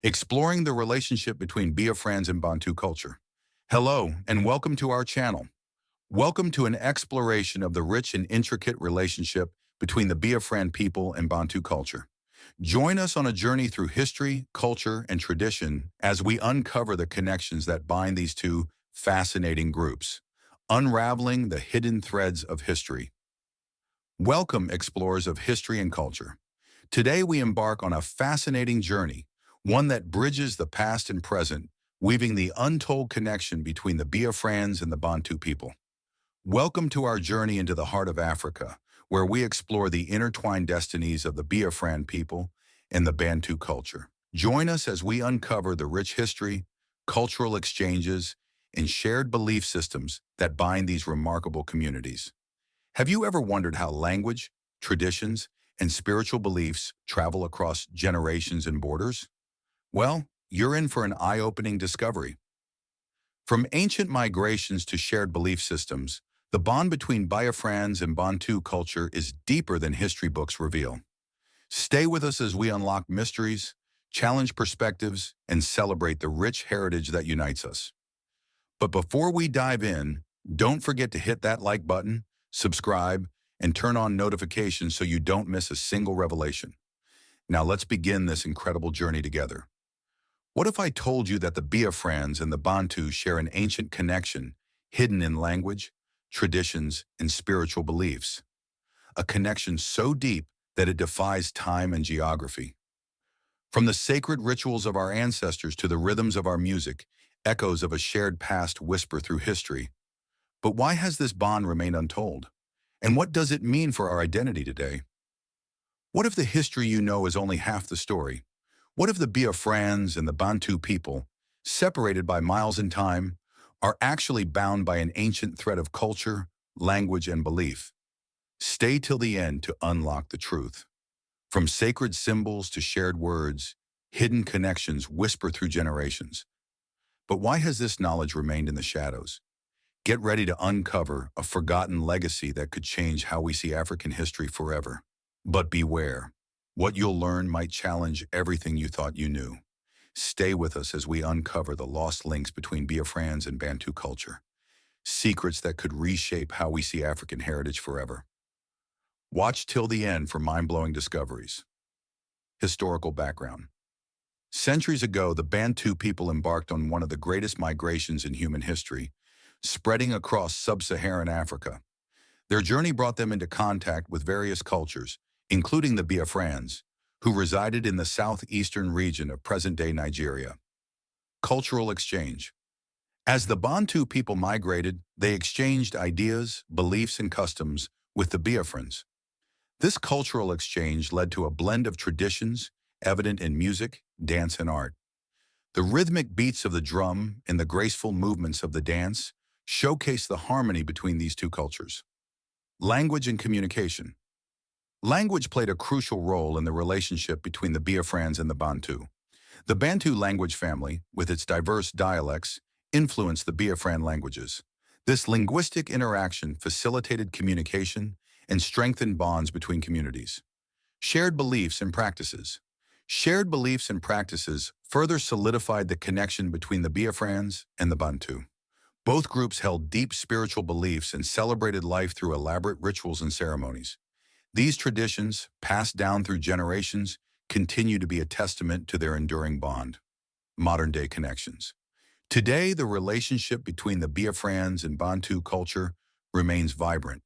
exploring the relationship between Biafrans and Bantu culture. Hello, and welcome to our channel. Welcome to an exploration of the rich and intricate relationship between the Biafran people and Bantu culture. Join us on a journey through history, culture, and tradition as we uncover the connections that bind these two fascinating groups, unraveling the hidden threads of history. Welcome, explorers of history and culture. Today we embark on a fascinating journey, one that bridges the past and present, weaving the untold connection between the Biafrans and the Bantu people. Welcome to our journey into the heart of Africa, where we explore the intertwined destinies of the Biafran people and the Bantu culture. Join us as we uncover the rich history, cultural exchanges, and shared belief systems that bind these remarkable communities. Have you ever wondered how language, traditions, and spiritual beliefs travel across generations and borders? Well, you're in for an eye-opening discovery. From ancient migrations to shared belief systems, the bond between Biafrans and Bantu culture is deeper than history books reveal. Stay with us as we unlock mysteries, challenge perspectives, and celebrate the rich heritage that unites us. But before we dive in, don't forget to hit that like button, subscribe, and turn on notifications so you don't miss a single revelation. Now let's begin this incredible journey together. What if I told you that the Biafrans and the Bantu share an ancient connection hidden in language, traditions, and spiritual beliefs? A connection so deep that it defies time and geography. From the sacred rituals of our ancestors to the rhythms of our music, echoes of a shared past whisper through history. But why has this bond remained untold? And what does it mean for our identity today? What if the history you know is only half the story? What if the Biafrans and the Bantu people, separated by miles in time, are actually bound by an ancient thread of culture, language, and belief? Stay till the end to unlock the truth. From sacred symbols to shared words, hidden connections whisper through generations. But why has this knowledge remained in the shadows? Get ready to uncover a forgotten legacy that could change how we see African history forever. But beware. What you'll learn might challenge everything you thought you knew. Stay with us as we uncover the lost links between Biafrans and Bantu culture, secrets that could reshape how we see African heritage forever. Watch till the end for mind-blowing discoveries. Historical background. Centuries ago, the Bantu people embarked on one of the greatest migrations in human history, spreading across sub-Saharan Africa. Their journey brought them into contact with various cultures, including the Biafrans, who resided in the southeastern region of present-day Nigeria. Cultural exchange. As the Bantu people migrated, they exchanged ideas, beliefs, and customs with the Biafrans. This cultural exchange led to a blend of traditions, evident in music, dance, and art. The rhythmic beats of the drum and the graceful movements of the dance showcase the harmony between these two cultures. Language and communication. Language played a crucial role in the relationship between the Biafrans and the Bantu. The Bantu language family, with its diverse dialects, influenced the Biafran languages. This linguistic interaction facilitated communication and strengthened bonds between communities. Shared beliefs and practices. Shared beliefs and practices further solidified the connection between the Biafrans and the Bantu. Both groups held deep spiritual beliefs and celebrated life through elaborate rituals and ceremonies. These traditions, passed down through generations, continue to be a testament to their enduring bond. Modern-day connections. Today, the relationship between the Biafrans and Bantu culture remains vibrant.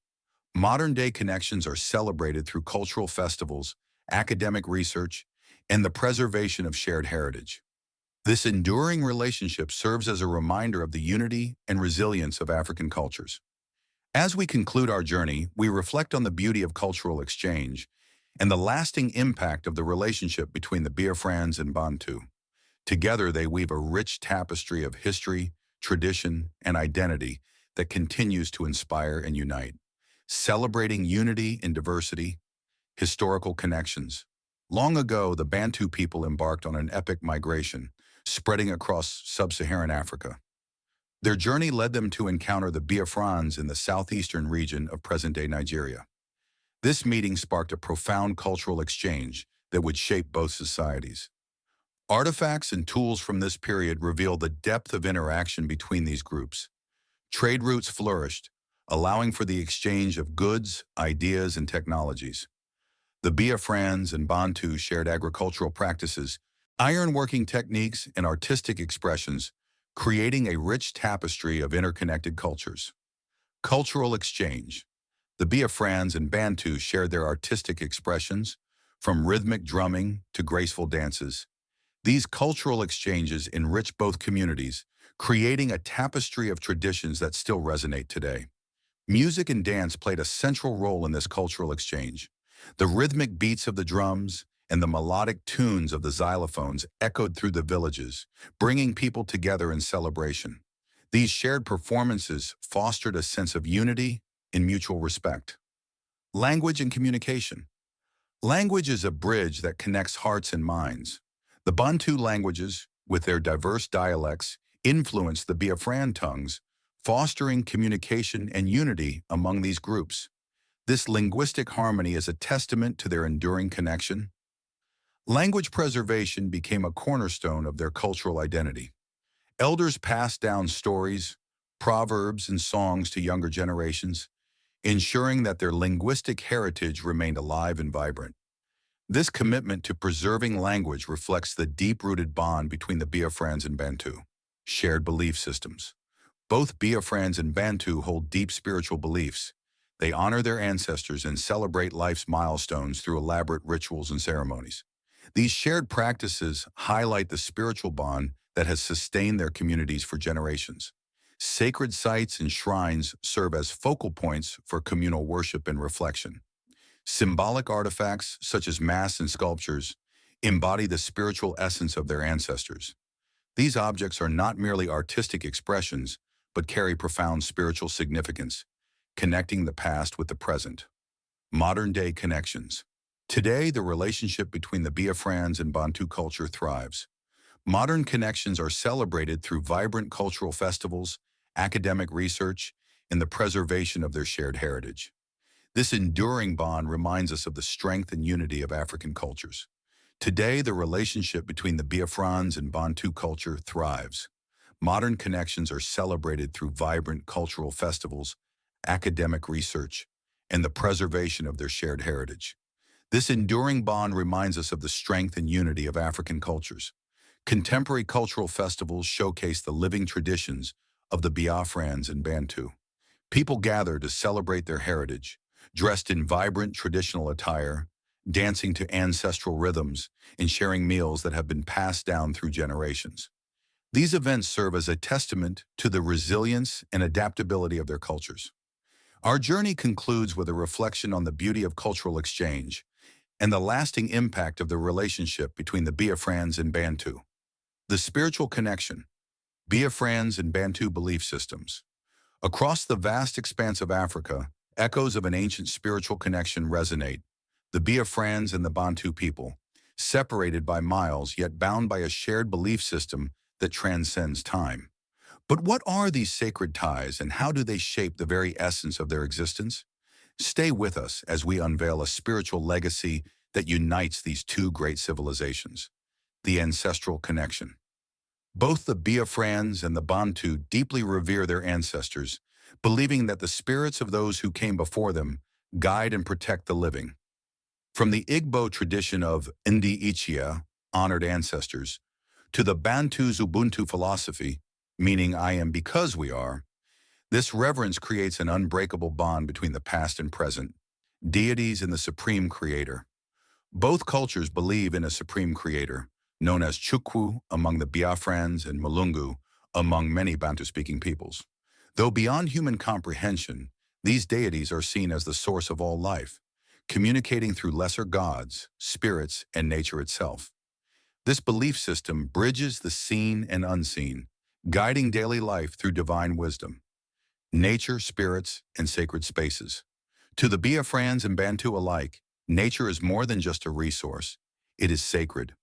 Modern-day connections are celebrated through cultural festivals, academic research, and the preservation of shared heritage. This enduring relationship serves as a reminder of the unity and resilience of African cultures. As we conclude our journey, we reflect on the beauty of cultural exchange and the lasting impact of the relationship between the Biafrans and Bantu. Together, they weave a rich tapestry of history, tradition, and identity that continues to inspire and unite. Celebrating unity in diversity, historical connections. Long ago, the Bantu people embarked on an epic migration, spreading across sub-Saharan Africa. Their journey led them to encounter the Biafrans in the southeastern region of present-day Nigeria. This meeting sparked a profound cultural exchange that would shape both societies. Artifacts and tools from this period reveal the depth of interaction between these groups. Trade routes flourished, allowing for the exchange of goods, ideas, and technologies. The Biafrans and Bantu shared agricultural practices, ironworking techniques, and artistic expressions, creating a rich tapestry of interconnected cultures. Cultural exchange. The Biafrans and Bantu shared their artistic expressions, from rhythmic drumming to graceful dances. These cultural exchanges enrich both communities, creating a tapestry of traditions that still resonate today. Music and dance played a central role in this cultural exchange. The rhythmic beats of the drums and the melodic tunes of the xylophones echoed through the villages, bringing people together in celebration. These shared performances fostered a sense of unity and mutual respect. Language and communication. Language is a bridge that connects hearts and minds. The Bantu languages, with their diverse dialects, influenced the Biafran tongues, fostering communication and unity among these groups. This linguistic harmony is a testament to their enduring connection. Language preservation became a cornerstone of their cultural identity. Elders passed down stories, proverbs, and songs to younger generations, ensuring that their linguistic heritage remained alive and vibrant. This commitment to preserving language reflects the deep-rooted bond between the Biafrans and Bantu. Shared belief systems. Both Biafrans and Bantu hold deep spiritual beliefs. They honor their ancestors and celebrate life's milestones through elaborate rituals and ceremonies. These shared practices highlight the spiritual bond that has sustained their communities for generations. Sacred sites and shrines serve as focal points for communal worship and reflection. Symbolic artifacts, such as masks and sculptures, embody the spiritual essence of their ancestors. These objects are not merely artistic expressions, but carry profound spiritual significance, connecting the past with the present. Modern-day connections. Today, the relationship between the Biafrans and Bantu culture thrives. Modern connections are celebrated through vibrant cultural festivals, academic research, and the preservation of their shared heritage. This enduring bond reminds us of the strength and unity of African cultures. Today, the relationship between the Biafrans and Bantu culture thrives. Modern connections are celebrated through vibrant cultural festivals, academic research, and the preservation of their shared heritage. This enduring bond reminds us of the strength and unity of African cultures. Contemporary cultural festivals showcase the living traditions of the Biafrans and Bantu. People gather to celebrate their heritage, dressed in vibrant traditional attire, dancing to ancestral rhythms, and sharing meals that have been passed down through generations. These events serve as a testament to the resilience and adaptability of their cultures. Our journey concludes with a reflection on the beauty of cultural exchange and the lasting impact of the relationship between the Biafrans and Bantu. The spiritual connection. Biafrans and Bantu belief systems. Across the vast expanse of Africa, echoes of an ancient spiritual connection resonate. The Biafrans and the Bantu people, separated by miles yet bound by a shared belief system that transcends time. But what are these sacred ties and how do they shape the very essence of their existence? Stay with us as we unveil a spiritual legacy that unites these two great civilizations. The ancestral connection. Both the Biafrans and the Bantu deeply revere their ancestors, believing that the spirits of those who came before them guide and protect the living. From the Igbo tradition of Ndi Ichie, honored ancestors, to the Bantu's Ubuntu philosophy, meaning I am because we are, this reverence creates an unbreakable bond between the past and present, deities and the Supreme Creator. Both cultures believe in a Supreme Creator, known as Chukwu among the Biafrans and Mulungu among many Bantu-speaking peoples. Though beyond human comprehension, these deities are seen as the source of all life, communicating through lesser gods, spirits, and nature itself. This belief system bridges the seen and unseen, guiding daily life through divine wisdom. Nature, spirits, and sacred spaces. To the Biafrans and Bantu alike, nature is more than just a resource. It is sacred.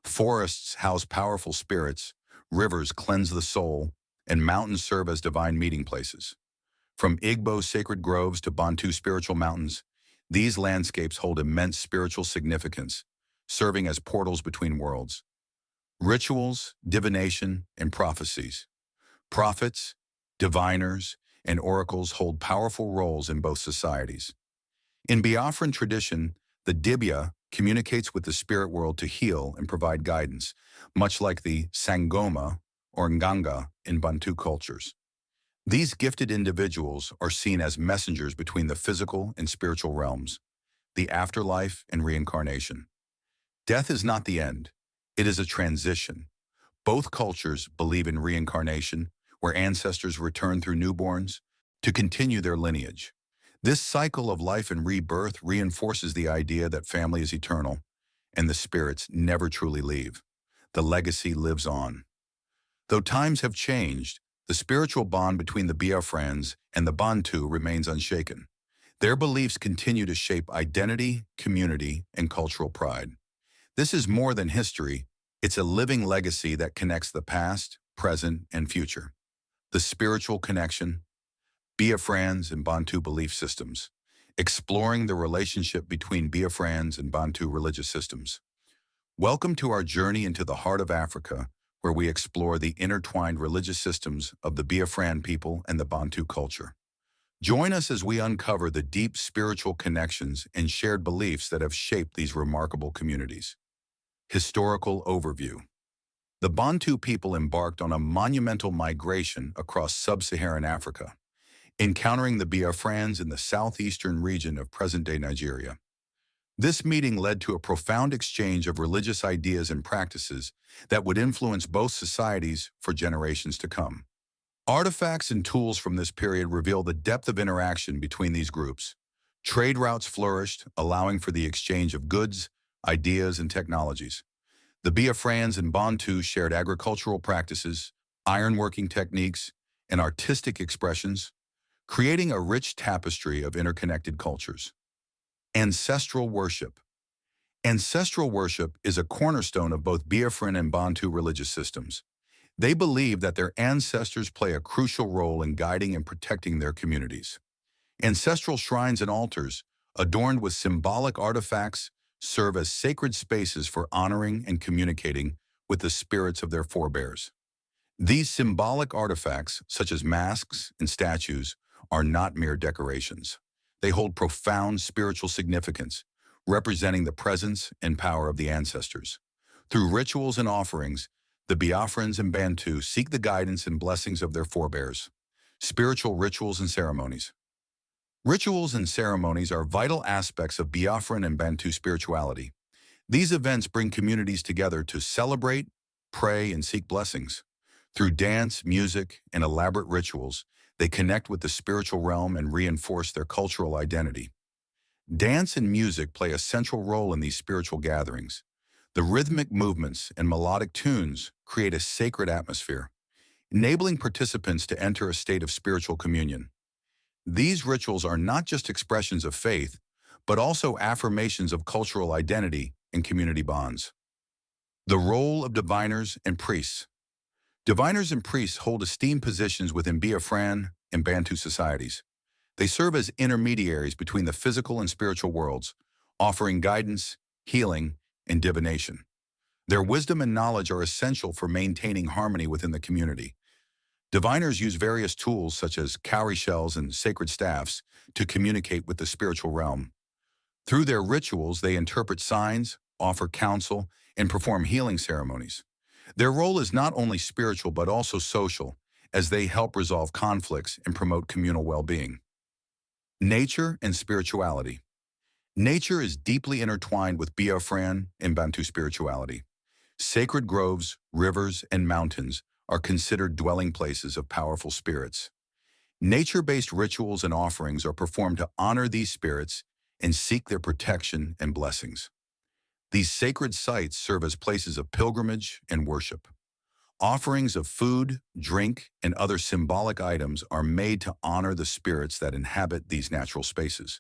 Forests house powerful spirits, rivers cleanse the soul, and mountains serve as divine meeting places. From Igbo sacred groves to Bantu spiritual mountains, these landscapes hold immense spiritual significance, serving as portals between worlds. Rituals, divination, and prophecies. Prophets, diviners, and oracles hold powerful roles in both societies. In Biafran tradition, the Dibia communicates with the spirit world to heal and provide guidance, much like the Sangoma or Nganga in Bantu cultures. These gifted individuals are seen as messengers between the physical and spiritual realms, the afterlife and reincarnation. Death is not the end, it is a transition. Both cultures believe in reincarnation, where ancestors return through newborns to continue their lineage. This cycle of life and rebirth reinforces the idea that family is eternal and the spirits never truly leave. The legacy lives on. Though times have changed, the spiritual bond between the Biafrans and the Bantu remains unshaken. Their beliefs continue to shape identity, community, and cultural pride. This is more than history, it's a living legacy that connects the past, present, and future. The spiritual connection, Biafrans and Bantu belief systems, exploring the relationship between Biafrans and Bantu religious systems. Welcome to our journey into the heart of Africa, where we explore the intertwined religious systems of the Biafran people and the Bantu culture. Join us as we uncover the deep spiritual connections and shared beliefs that have shaped these remarkable communities. Historical overview. The Bantu people embarked on a monumental migration across sub-Saharan Africa, encountering the Biafrans in the southeastern region of present-day Nigeria. This meeting led to a profound exchange of religious ideas and practices that would influence both societies for generations to come. Artifacts and tools from this period reveal the depth of interaction between these groups. Trade routes flourished, allowing for the exchange of goods, ideas, and technologies. The Biafrans and Bantu shared agricultural practices, ironworking techniques, and artistic expressions, creating a rich tapestry of interconnected cultures. Ancestral worship. Ancestral worship is a cornerstone of both Biafran and Bantu religious systems. They believe that their ancestors play a crucial role in guiding and protecting their communities. Ancestral shrines and altars, adorned with symbolic artifacts, serve as sacred spaces for honoring and communicating with the spirits of their forebears. These symbolic artifacts, such as masks and statues, are not mere decorations. They hold profound spiritual significance, representing the presence and power of the ancestors. Through rituals and offerings, the Biafrans and Bantu seek the guidance and blessings of their forebears. Spiritual rituals and ceremonies. Rituals and ceremonies are vital aspects of Biafran and Bantu spirituality. These events bring communities together to celebrate, pray, and seek blessings. Through dance, music, and elaborate rituals, they connect with the spiritual realm and reinforce their cultural identity. Dance and music play a central role in these spiritual gatherings. The rhythmic movements and melodic tunes create a sacred atmosphere, enabling participants to enter a state of spiritual communion. These rituals are not just expressions of faith, but also affirmations of cultural identity and community bonds. The role of diviners and priests. Diviners and priests hold esteemed positions within Biafran and Bantu societies. They serve as intermediaries between the physical and spiritual worlds, offering guidance, healing, and divination. Their wisdom and knowledge are essential for maintaining harmony within the community. Diviners use various tools such as cowrie shells and sacred staffs to communicate with the spiritual realm. Through their rituals, they interpret signs, offer counsel, and perform healing ceremonies. Their role is not only spiritual but also social, as they help resolve conflicts and promote communal well-being. Nature and spirituality. Nature is deeply intertwined with Biafran and Bantu spirituality. Sacred groves, rivers, and mountains are considered dwelling places of powerful spirits. Nature-based rituals and offerings are performed to honor these spirits and seek their protection and blessings. These sacred sites serve as places of pilgrimage and worship. Offerings of food, drink, and other symbolic items are made to honor the spirits that inhabit these natural spaces.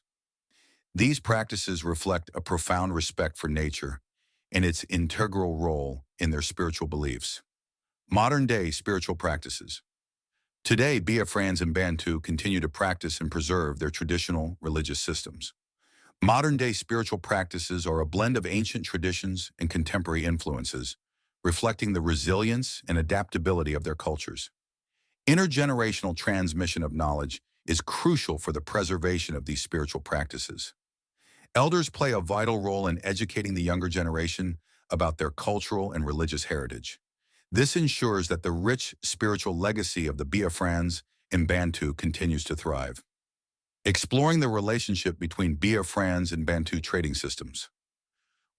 These practices reflect a profound respect for nature and its integral role in their spiritual beliefs. Modern-day spiritual practices. Today, Biafrans and Bantu continue to practice and preserve their traditional religious systems. Modern-day spiritual practices are a blend of ancient traditions and contemporary influences, reflecting the resilience and adaptability of their cultures. Intergenerational transmission of knowledge is crucial for the preservation of these spiritual practices. Elders play a vital role in educating the younger generation about their cultural and religious heritage. This ensures that the rich spiritual legacy of the Biafrans and Bantu continues to thrive. Exploring the relationship between Biafrans and Bantu trading systems.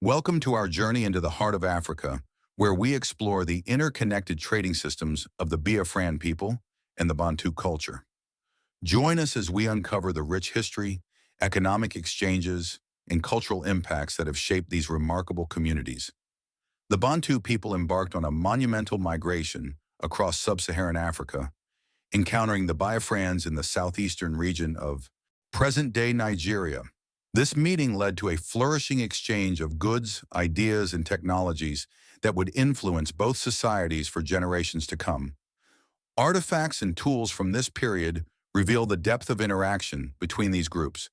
Welcome to our journey into the heart of Africa, where we explore the interconnected trading systems of the Biafran people and the Bantu culture. Join us as we uncover the rich history, economic exchanges, and cultural impacts that have shaped these remarkable communities. The Bantu people embarked on a monumental migration across sub-Saharan Africa, encountering the Biafrans in the southeastern region of present-day Nigeria. This meeting led to a flourishing exchange of goods, ideas, and technologies that would influence both societies for generations to come. Artifacts and tools from this period reveal the depth of interaction between these groups.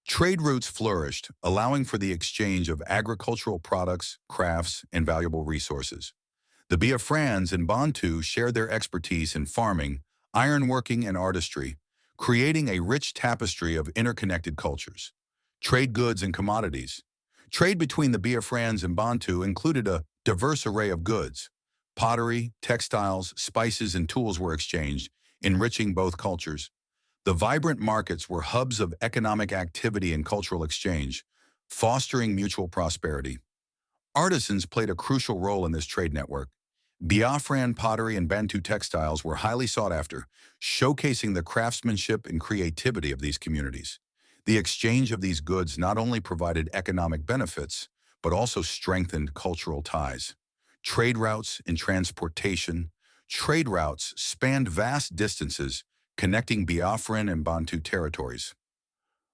Trade routes flourished, allowing for the exchange of agricultural products, crafts, and valuable resources. The Biafrans and Bantu shared their expertise in farming, ironworking, and artistry, creating a rich tapestry of interconnected cultures. Trade goods and commodities. Trade between the Biafrans and Bantu included a diverse array of goods. Pottery, textiles, spices, and tools were exchanged, enriching both cultures. The vibrant markets were hubs of economic activity and cultural exchange, fostering mutual prosperity. Artisans played a crucial role in this trade network. Biafran pottery and Bantu textiles were highly sought after, showcasing the craftsmanship and creativity of these communities. The exchange of these goods not only provided economic benefits, but also strengthened cultural ties. Trade routes and transportation. Trade routes spanned vast distances, connecting Biafran and Bantu territories.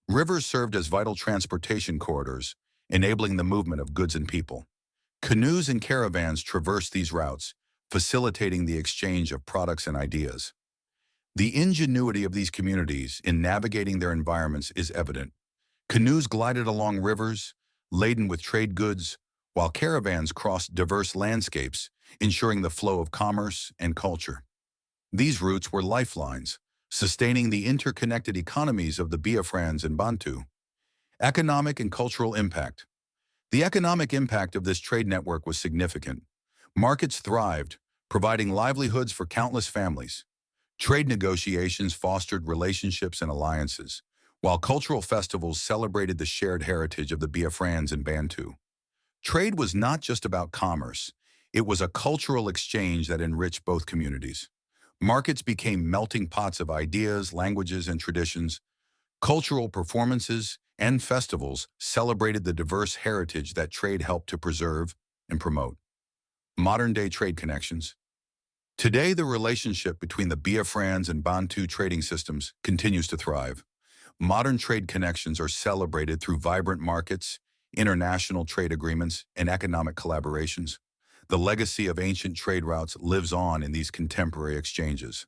Rivers served as vital transportation corridors, enabling the movement of goods and people. Canoes and caravans traversed these routes, facilitating the exchange of products and ideas. The ingenuity of these communities in navigating their environments is evident. Canoes glided along rivers, laden with trade goods, while caravans crossed diverse landscapes, ensuring the flow of commerce and culture. These routes were lifelines, sustaining the interconnected economies of the Biafrans and Bantu. Economic and cultural impact. The economic impact of this trade network was significant. Markets thrived, providing livelihoods for countless families. Trade negotiations fostered relationships and alliances, while cultural festivals celebrated the shared heritage of the Biafrans and Bantu. Trade was not just about commerce, it was a cultural exchange that enriched both communities. Markets became melting pots of ideas, languages, and traditions. Cultural performances and festivals celebrated the diverse heritage that trade helped to preserve and promote. Modern-day trade connections. Today, the relationship between the Biafrans and Bantu trading systems continues to thrive. Modern trade connections are celebrated through vibrant markets, international trade agreements, and economic collaborations. The legacy of ancient trade routes lives on in these contemporary exchanges.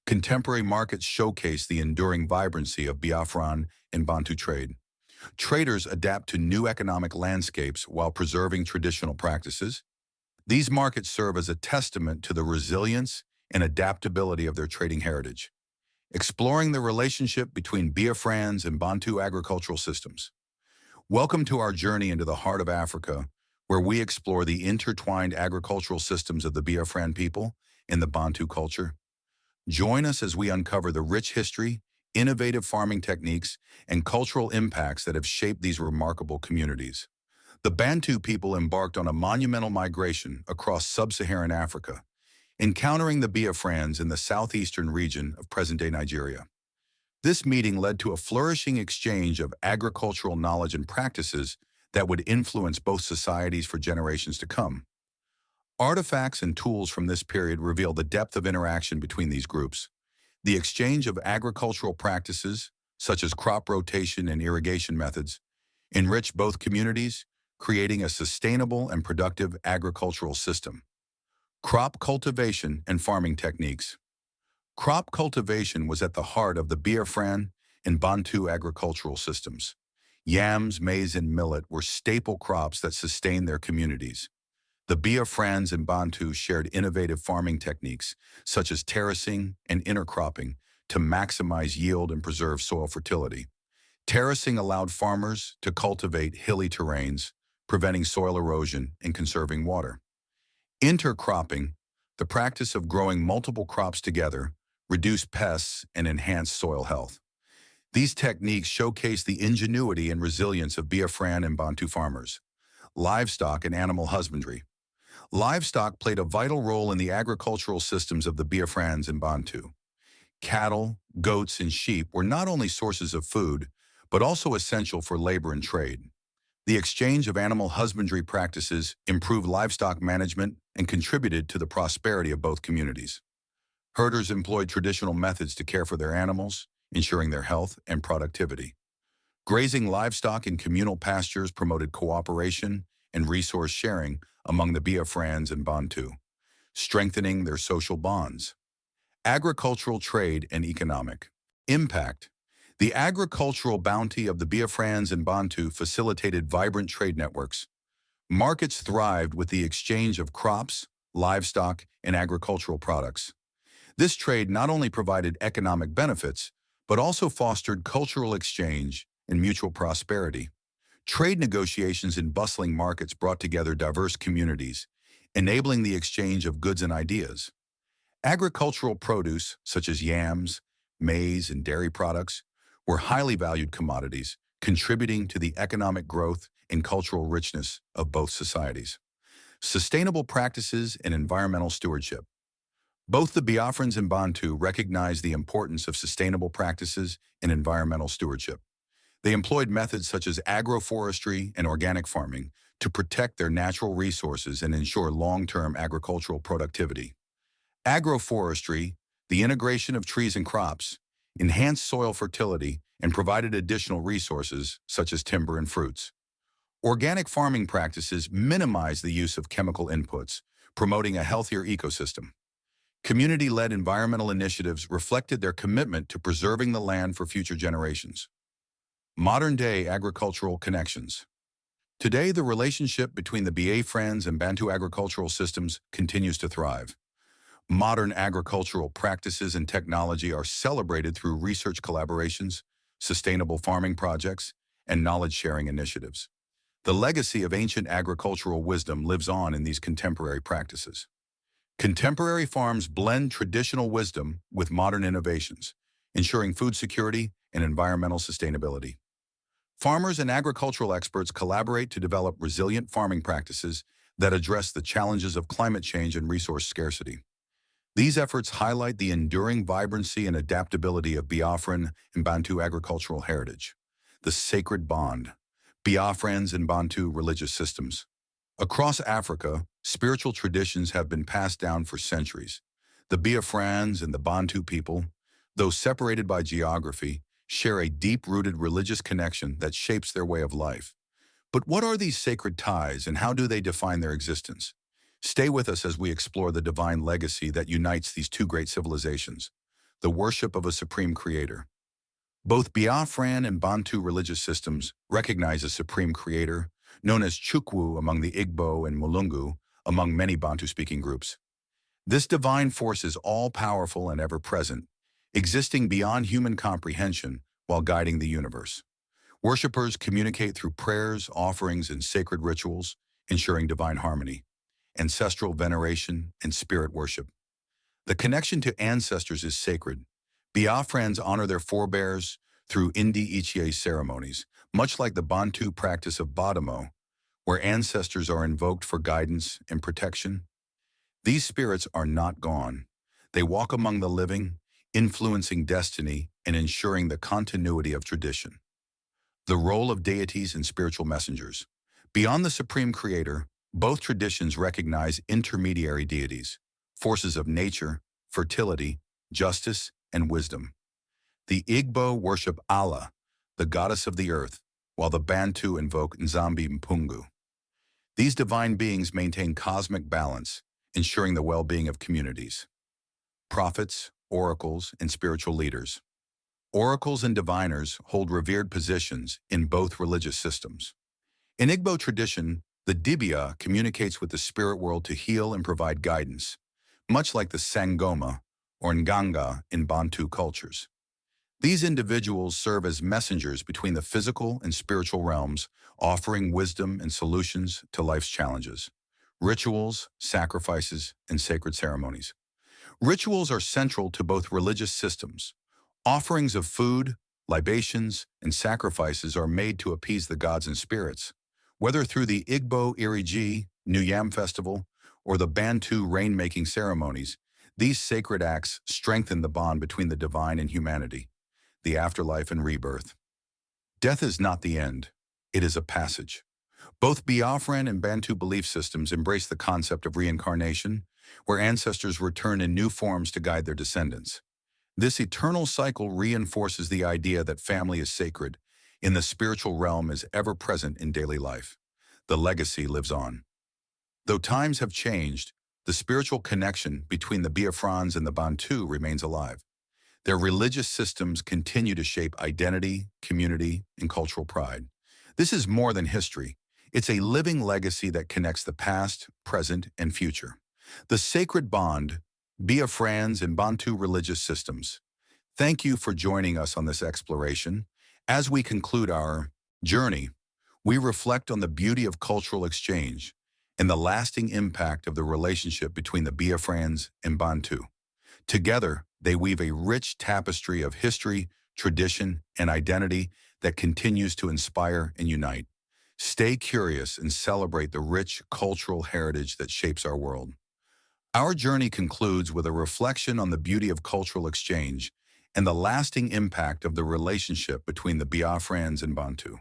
Contemporary markets showcase the enduring vibrancy of Biafran and Bantu trade. Traders adapt to new economic landscapes while preserving traditional practices. These markets serve as a testament to the resilience and adaptability of their trading heritage. Exploring the relationship between Biafrans and Bantu agricultural systems. Welcome to our journey into the heart of Africa, where we explore the intertwined agricultural systems of the Biafran people and the Bantu culture. Join us as we uncover the rich history, innovative farming techniques, and cultural impacts that have shaped these remarkable communities. The Bantu people embarked on a monumental migration across sub-Saharan Africa, encountering the Biafrans in the southeastern region of present-day Nigeria. This meeting led to a flourishing exchange of agricultural knowledge and practices that would influence both societies for generations to come. Artifacts and tools from this period reveal the depth of interaction between these groups. The exchange of agricultural practices, such as crop rotation and irrigation methods, enriched both communities, creating a sustainable and productive agricultural system. Crop cultivation and farming techniques. Crop cultivation was at the heart of the Biafran and Bantu agricultural systems. Yams, maize, and millet were staple crops that sustained their communities. The Biafrans and Bantu shared innovative farming techniques, such as terracing and intercropping, to maximize yield and preserve soil fertility. Terracing allowed farmers to cultivate hilly terrains, preventing soil erosion and conserving water. Intercropping, the practice of growing multiple crops together, reduced pests and enhanced soil health. These techniques showcase the ingenuity and resilience of Biafran and Bantu farmers. Livestock and animal husbandry. Livestock played a vital role in the agricultural systems of the Biafrans and Bantu. Cattle, goats, and sheep were not only sources of food, but also essential for labor and trade. The exchange of animal husbandry practices improved livestock management and contributed to the prosperity of both communities. Herders employed traditional methods to care for their animals, ensuring their health and productivity. Grazing livestock in communal pastures promoted cooperation and resource sharing among the Biafrans and Bantu, strengthening their social bonds. Agricultural trade and economic impact. The agricultural bounty of the Biafrans and Bantu facilitated vibrant trade networks. Markets thrived with the exchange of crops, livestock, and agricultural products. This trade not only provided economic benefits, but also fostered cultural exchange and mutual prosperity. Trade negotiations in bustling markets brought together diverse communities, enabling the exchange of goods and ideas. Agricultural produce, such as yams, maize, and dairy products, were highly valued commodities, contributing to the economic growth and cultural richness of both societies. Sustainable practices and environmental stewardship. Both the Biafrans and Bantu recognized the importance of sustainable practices and environmental stewardship. They employed methods such as agroforestry and organic farming to protect their natural resources and ensure long-term agricultural productivity. Agroforestry, the integration of trees and crops, enhanced soil fertility and provided additional resources such as timber and fruits. Organic farming practices minimized the use of chemical inputs, promoting a healthier ecosystem. Community-led environmental initiatives reflected their commitment to preserving the land for future generations. Modern-day agricultural connections. Today, the relationship between the Biafrans and Bantu agricultural systems continues to thrive. Modern agricultural practices and technology are celebrated through research collaborations, sustainable farming projects, and knowledge-sharing initiatives. The legacy of ancient agricultural wisdom lives on in these contemporary practices. Contemporary farms blend traditional wisdom with modern innovations, ensuring food security and environmental sustainability. Farmers and agricultural experts collaborate to develop resilient farming practices that address the challenges of climate change and resource scarcity. These efforts highlight the enduring vibrancy and adaptability of Biafran and Bantu agricultural heritage. The sacred bond. Biafrans and Bantu religious systems. Across Africa, spiritual traditions have been passed down for centuries. The Biafrans and the Bantu people, though separated by geography, share a deep-rooted religious connection that shapes their way of life. But what are these sacred ties and how do they define their existence? Stay with us as we explore the divine legacy that unites these two great civilizations, the worship of a supreme creator. Both Biafran and Bantu religious systems recognize a supreme creator, known as Chukwu among the Igbo and Mulungu among many Bantu-speaking groups. This divine force is all-powerful and ever-present, existing beyond human comprehension while guiding the universe. Worshippers communicate through prayers, offerings, and sacred rituals, ensuring divine harmony, ancestral veneration, and spirit worship. The connection to ancestors is sacred. Biafrans honor their forebears through Ndi Ichie ceremonies, much like the Bantu practice of Badamo, where ancestors are invoked for guidance and protection. These spirits are not gone. They walk among the living, influencing destiny and ensuring the continuity of tradition. The role of deities and spiritual messengers. Beyond the supreme creator, both traditions recognize intermediary deities, forces of nature, fertility, justice, and wisdom. The Igbo worship Allah, the goddess of the earth, while the Bantu invoke Nzambi Mpungu. These divine beings maintain cosmic balance, ensuring the well-being of communities. Prophets, oracles, and spiritual leaders. Oracles and diviners hold revered positions in both religious systems. In Igbo tradition, The Dibia communicates with the spirit world to heal and provide guidance, much like the Sangoma or Nganga in Bantu cultures. These individuals serve as messengers between the physical and spiritual realms, offering wisdom and solutions to life's challenges. Rituals, sacrifices, and sacred ceremonies. Rituals are central to both religious systems. Offerings of food, libations, and sacrifices are made to appease the gods and spirits. Whether through the Igbo Iriji, New Yam Festival, or the Bantu rain-making ceremonies, these sacred acts strengthen the bond between the divine and humanity, the afterlife and rebirth. Death is not the end, it is a passage. Both Biafran and Bantu belief systems embrace the concept of reincarnation, where ancestors return in new forms to guide their descendants. This eternal cycle reinforces the idea that family is sacred, and the spiritual realm is ever present in daily life. The legacy lives on. Though times have changed, the spiritual connection between the Biafrans and the Bantu remains alive. Their religious systems continue to shape identity, community, and cultural pride. This is more than history. It's a living legacy that connects the past, present, and future. The sacred bond, Biafrans and Bantu religious systems. Thank you for joining us on this exploration. As we conclude our journey, we reflect on the beauty of cultural exchange and the lasting impact of the relationship between the Biafrans and Bantu. Together, they weave a rich tapestry of history, tradition, and identity that continues to inspire and unite. Stay curious and celebrate the rich cultural heritage that shapes our world. Our journey concludes with a reflection on the beauty of cultural exchange and the lasting impact of the relationship between the Biafrans and Bantu.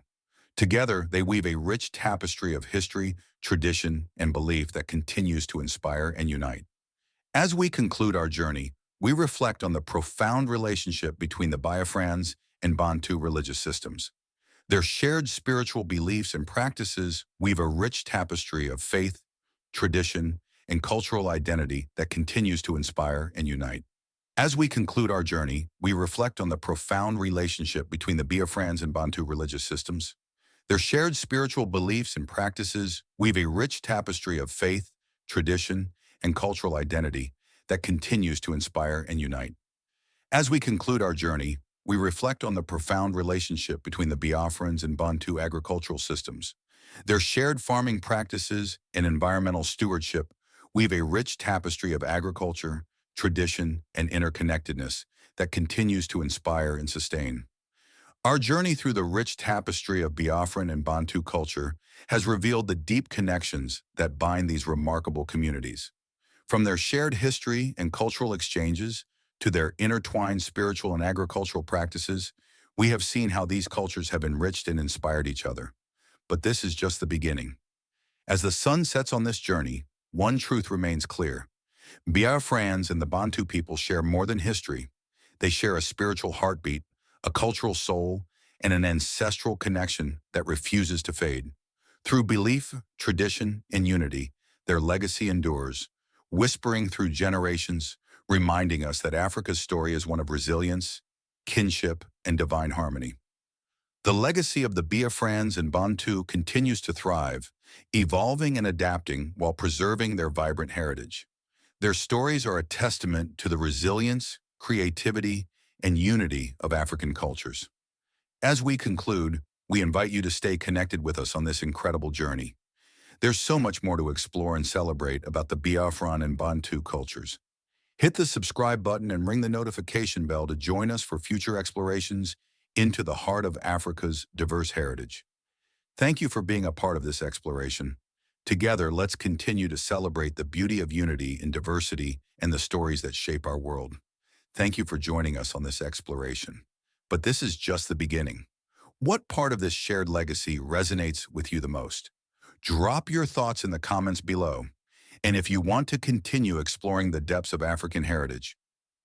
Together, they weave a rich tapestry of history, tradition, and belief that continues to inspire and unite. As we conclude our journey, we reflect on the profound relationship between the Biafrans and Bantu religious systems. Their shared spiritual beliefs and practices weave a rich tapestry of faith, tradition, and cultural identity that continues to inspire and unite. As we conclude our journey, we reflect on the profound relationship between the Biafrans and Bantu religious systems. Their shared spiritual beliefs and practices weave a rich tapestry of faith, tradition, and cultural identity that continues to inspire and unite. As we conclude our journey, we reflect on the profound relationship between the Biafrans and Bantu agricultural systems. Their shared farming practices and environmental stewardship weave a rich tapestry of agriculture, tradition, and interconnectedness that continues to inspire and sustain. Our journey through the rich tapestry of Biafran and Bantu culture has revealed the deep connections that bind these remarkable communities. From their shared history and cultural exchanges to their intertwined spiritual and agricultural practices, we have seen how these cultures have enriched and inspired each other. But this is just the beginning. As the sun sets on this journey, one truth remains clear. Biafrans and the Bantu people share more than history. They share a spiritual heartbeat, a cultural soul, and an ancestral connection that refuses to fade. Through belief, tradition, and unity, their legacy endures, whispering through generations, reminding us that Africa's story is one of resilience, kinship, and divine harmony. The legacy of the Biafrans and Bantu continues to thrive, evolving and adapting while preserving their vibrant heritage. Their stories are a testament to the resilience, creativity, and unity of African cultures. As we conclude, we invite you to stay connected with us on this incredible journey. There's so much more to explore and celebrate about the Biafran and Bantu cultures. Hit the subscribe button and ring the notification bell to join us for future explorations into the heart of Africa's diverse heritage. Thank you for being a part of this exploration. Together, let's continue to celebrate the beauty of unity in diversity and the stories that shape our world. Thank you for joining us on this exploration. But this is just the beginning. What part of this shared legacy resonates with you the most? Drop your thoughts in the comments below. And if you want to continue exploring the depths of African heritage,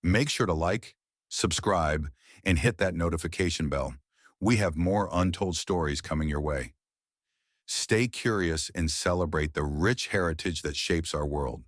make sure to like, subscribe, and hit that notification bell. We have more untold stories coming your way. Stay curious and celebrate the rich heritage that shapes our world.